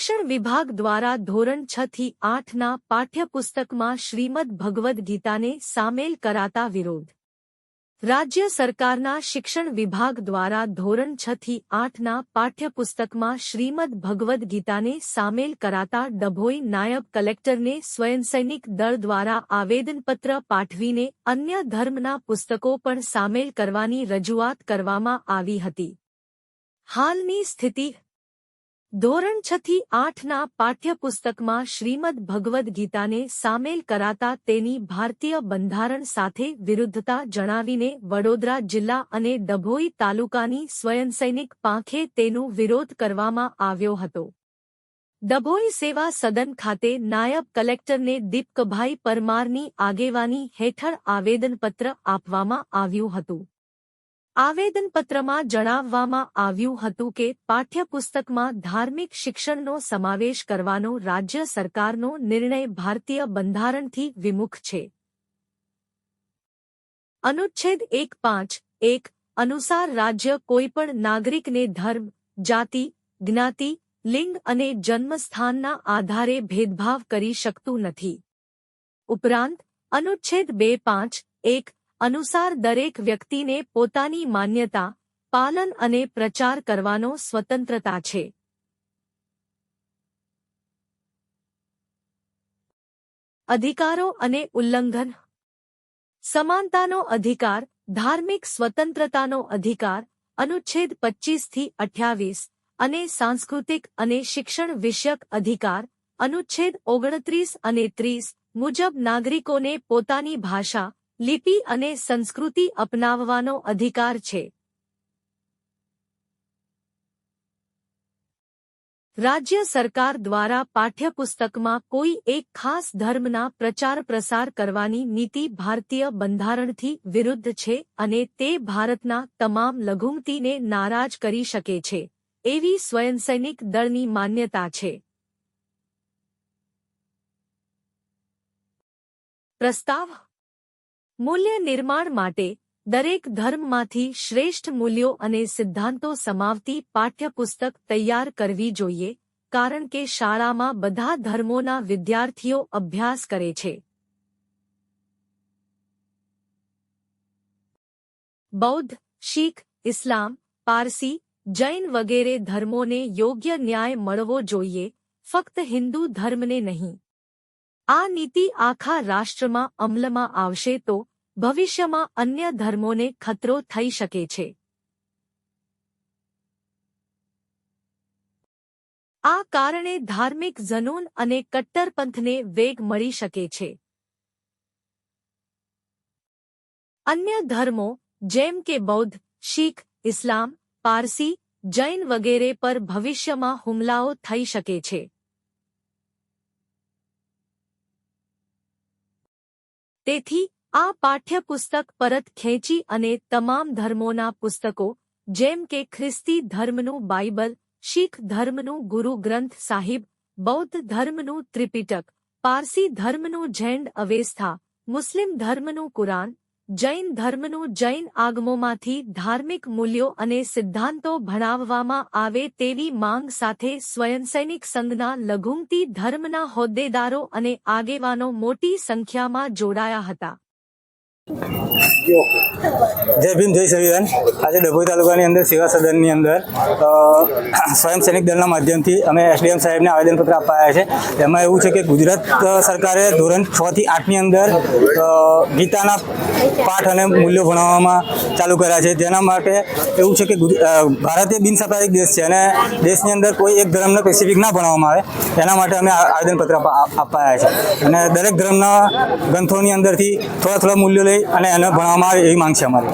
શિક્ષણ વિભાગ દ્વારા ધોરણ 6 થી 8ના પાઠ્યપુસ્તકમાં શ્રીમદ ભગવદ્ ગીતાને સામેલ કરાતા વિરોધ। રાજ્ય સરકારના શિક્ષણ વિભાગ દ્વારા ધોરણ 6 થી 8ના પાઠ્યપુસ્તકમાં શ્રીમદ ભગવદ્ ગીતાને સામેલ કરાતા ડભોઈ નાયબ કલેક્ટરને સ્વયંસૈનિક દળ દ્વારા આવેદનપત્ર પાઠવીને અન્ય ધર્મના પુસ્તકો પણ સામેલ કરવાની રજૂઆત કરવામાં આવી હતી। હાલની સ્થિતિ ધોરણ 6 થી 8ના પાઠ્યપુસ્તકમાં શ્રીમદ ભગવદ્ ગીતાને સામેલ કરાતા તેની ભારતીય બંધારણ સાથે વિરુદ્ધતા જણાવીને વડોદરા જિલ્લા અને ડભોઈ તાલુકાની સ્વયંસૈનિક પાંખે તેનો વિરોધ કરવામાં આવ્યો હતો। ડભોઈ સેવા સદન ખાતે નાયબ કલેક્ટરને દીપકભાઈ પરમારની આગેવાની હેઠળ આવેદનપત્ર આપવામાં આવ્યું હતું। આવેદનપત્રમાં જણાવવામાં આવ્યું હતું કે પાઠ્યપુસ્તકમાં ધાર્મિક શિક્ષણનો સમાવેશ કરવાનો રાજ્ય સરકારનો નિર્ણય ભારતીય બંધારણથી વિમુખ છે। અનુચ્છેદ 1.5.1 અનુસાર રાજ્ય કોઈપણ નાગરિકને ધર્મ, જાતિ, જ્ઞાતિ, લિંગ અને જન્મસ્થાનના આધારે ભેદભાવ કરી શકતું નથી। ઉપરાંત અનુચ્છેદ 2.5.1 અનુસાર દરેક વ્યક્તિને પોતાની માન્યતા, પાલન અને પ્રચાર કરવાનો સ્વતંત્રતા છે। અધિકારો અને ઉલ્લંઘન સમાનતાનો અધિકાર, ધાર્મિક સ્વતંત્રતાનો અધિકાર, અનુચ્છેદ 25 થી 28 અને સાંસ્કૃતિક અને શિક્ષણ વિષયક અધિકાર, અનુચ્છેદ 29 અને 30 મુજબ નાગરિકોને પોતાની ભાષા, લિપિ અને સંસ્કૃતિ અપનાવવાનો અધિકાર છે। રાજ્ય સરકાર દ્વારા પાઠ્યપુસ્તકમાં કોઈ એક ખાસ ધર્મના પ્રચાર પ્રસાર કરવાની નીતિ ભારતીય બંધારણથી વિરુદ્ધ છે અને તે ભારતના તમામ લઘુમતીને નારાજ કરી શકે છે, એવી સ્વયંસૈનિક દળની માન્યતા છે। પ્રસ્તાવ મૂલ્ય નિર્માણ માટે દરેક ધર્મમાંથી શ્રેષ્ઠ મૂલ્યો અને સિદ્ધાંતો સમાવતી પાઠ્યપુસ્તક તૈયાર કરવી જોઈએ, કારણ કે શાળામાં બધા ધર્મોના વિદ્યાર્થીઓ અભ્યાસ કરે છે। બૌદ્ધ, શીખ, ઇસ્લામ, પારસી, જૈન વગેરે ધર્મોને યોગ્ય ન્યાય મળવો જોઈએ, ફક્ત હિન્દુ ધર્મને નહીં। આ નીતિ આખા રાષ્ટ્રમાં અમલમાં આવશે તો ભવિષ્યમાં અન્ય ધર્મોને ખતરો થઈ શકે છે। આ કારણે ધાર્મિક જનૂન અને કટ્ટરપંથને વેગ મળી શકે છે। અન્ય ધર્મો જેમ કે બૌદ્ધ, શીખ, ઇસ્લામ, પારસી, જૈન વગેરે પર ભવિષ્યમાં હુમલાઓ થઈ શકે છે। તેથી આ પાઠ્યપુસ્તક પરત ખેંચી અને તમામ ધર્મોના પુસ્તકો જેમ કે ખ્રિસ્તી ધર્મનું બાઇબલ, શીખ ધર્મનું ગુરુ ગ્રંથ સાહિબ, બૌદ્ધ ધર્મનું ત્રિપિટક, પારસી ધર્મનું ઝેન્ડ અવેસ્તા, મુસ્લિમ ધર્મનું કુરાન, જૈન ધર્મનું જૈન આગમોમાંથી ધાર્મિક મૂલ્યો અને સિદ્ધાંતો ભણાવવામાં આવે તેવી માંગ સાથે સ્વયંસૈનિક સંઘના લઘુમતી ધર્મના હોદ્દેદારો અને આગેવાનો મોટી સંખ્યામાં જોડાયા હતા। जय भीम जय संविधान। आज डभोई तालुकानी अंदर सेवा सदननी अंदर स्वयंसैनिक दलना माध्यमथी अमे एसडीएम साहेबने आवेदनपत्र आप्या छे। एमां एवुं छे के गुजरात सरकारे धोरण 6 થી 8ની અંદર गीताना पाठ अने मूल्यो भणाववामां चालू कर्या छे। जेना माटे एवुं छे के भारत ए बिनसांप्रदायिक देश छे अने देशनी अंदर कोई एक धर्मने स्पेसिफिक ना भणाववामां आवे एना माटे अमे आवेदनपत्र आप्या छे अने दरेक धर्मना ग्रंथोनी अंदरथी थोड़ा थोड़ा मूल्यो लई અને એને ભણાવવામાં આવે એવી માંગ છે અમારી।